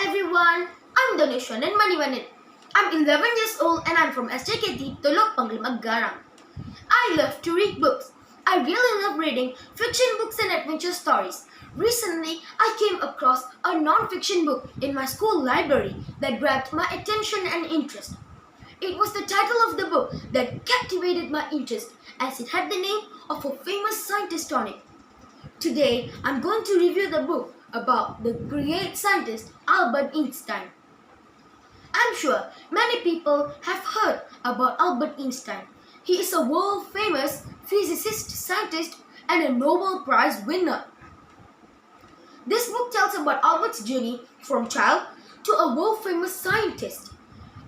everyone, I'm Dhanushwan and Manivanan. I'm 11 years old and I'm from SJKT, Tolok Pangli Maggarang. I love to read books. I really love reading fiction books and adventure stories. Recently, I came across a non-fiction book in my school library that grabbed my attention and interest. It was the title of the book that captivated my interest as it had the name of a famous scientist on it. Today, I'm going to review the book about the great scientist Albert Einstein. I'm sure many people have heard about Albert Einstein. He is a world-famous physicist, scientist, and a Nobel Prize winner. This book tells about Albert's journey from child to a world-famous scientist.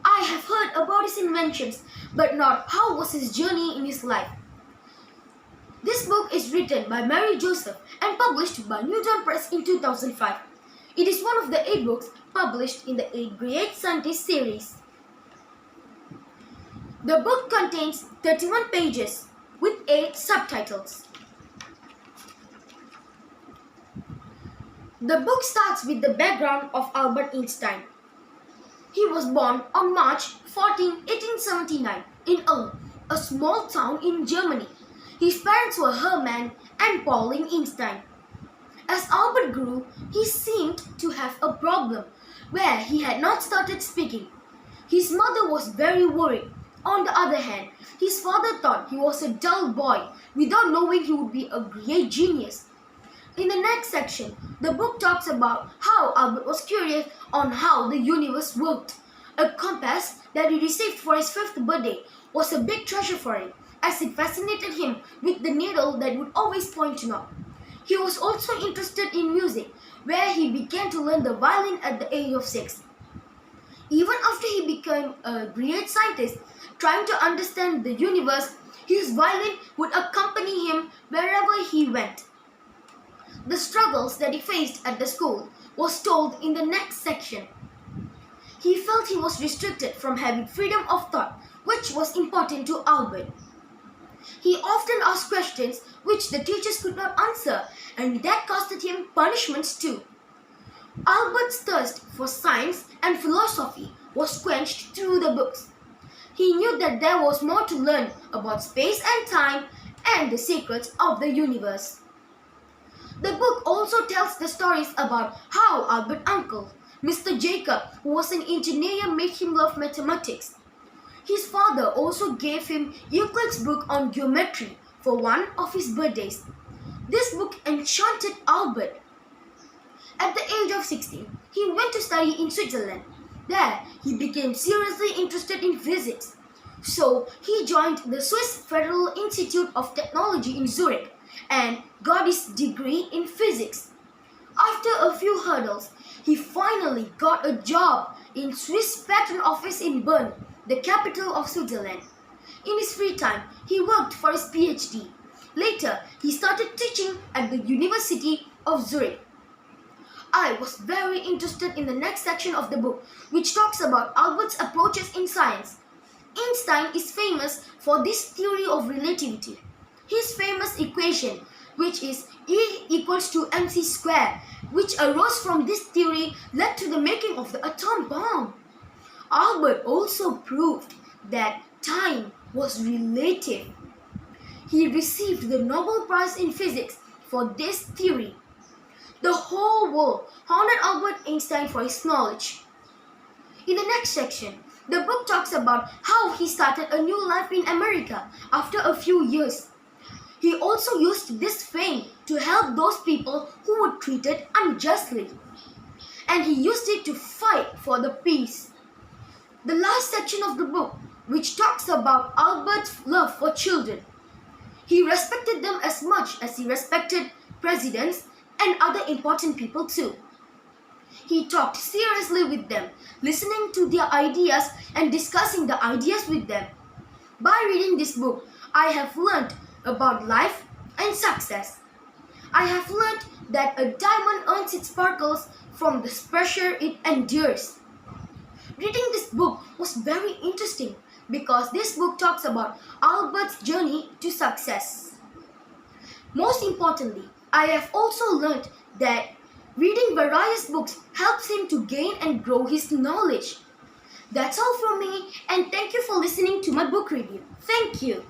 I have heard about his inventions, but not how was his journey in his life. This book is written by Mary Joseph and published by Newton Press in 2005. It is one of the 8 books published in the 8 Great Scientists series. The book contains 31 pages with 8 subtitles. The book starts with the background of Albert Einstein. He was born on March 14, 1879 in Ulm, a small town in Germany. His parents were Hermann and Pauline Einstein. As Albert grew, he seemed to have a problem where he had not started speaking. His mother was very worried. On the other hand, his father thought he was a dull boy without knowing he would be a great genius. In the next section, the book talks about how Albert was curious on how the universe worked. A compass that he received for his 5th birthday was a big treasure for him, as it fascinated him with the needle that would always point north. He was also interested in music, where he began to learn the violin at the age of 6. Even after he became a great scientist, trying to understand the universe, his violin would accompany him wherever he went. The struggles that he faced at the school was told in the next section. He felt he was restricted from having freedom of thought, which was important to Albert. He often asked questions which the teachers could not answer, and that costed him punishments too. Albert's thirst for science and philosophy was quenched through the books. He knew that there was more to learn about space and time and the secrets of the universe. The book also tells the stories about how Albert's uncle, Mr. Jacob, who was an engineer, made him love mathematics. His father also gave him Euclid's book on geometry for one of his birthdays. This book enchanted Albert. At the age of 16, he went to study in Switzerland. There, he became seriously interested in physics. So, he joined the Swiss Federal Institute of Technology in Zurich and got his degree in physics. After a few hurdles, he finally got a job in Swiss Patent Office in Bern, the capital of Switzerland. In his free time, he worked for his PhD. Later, he started teaching at the University of Zurich. I was very interested in the next section of the book, which talks about Albert's approaches in science. Einstein is famous for this theory of relativity. His famous equation, which is E equals to mc squared, which arose from this theory, led to the making of the atom bomb. Albert also proved that time was relative. He received the Nobel Prize in Physics for this theory. The whole world honored Albert Einstein for his knowledge. In the next section, the book talks about how he started a new life in America after a few years. He also used this fame to help those people who were treated unjustly. And he used it to fight for the peace. The last section of the book, which talks about Albert's love for children. He respected them as much as he respected presidents and other important people too. He talked seriously with them, listening to their ideas and discussing the ideas with them. By reading this book, I have learned about life and success. I have learned that a diamond earns its sparkles from the pressure it endures. Reading this book was very interesting because this book talks about Albert's journey to success. Most importantly, I have also learned that Reading various books helps him to gain and grow his knowledge. That's all from me, and thank you for listening to my book review. Thank you.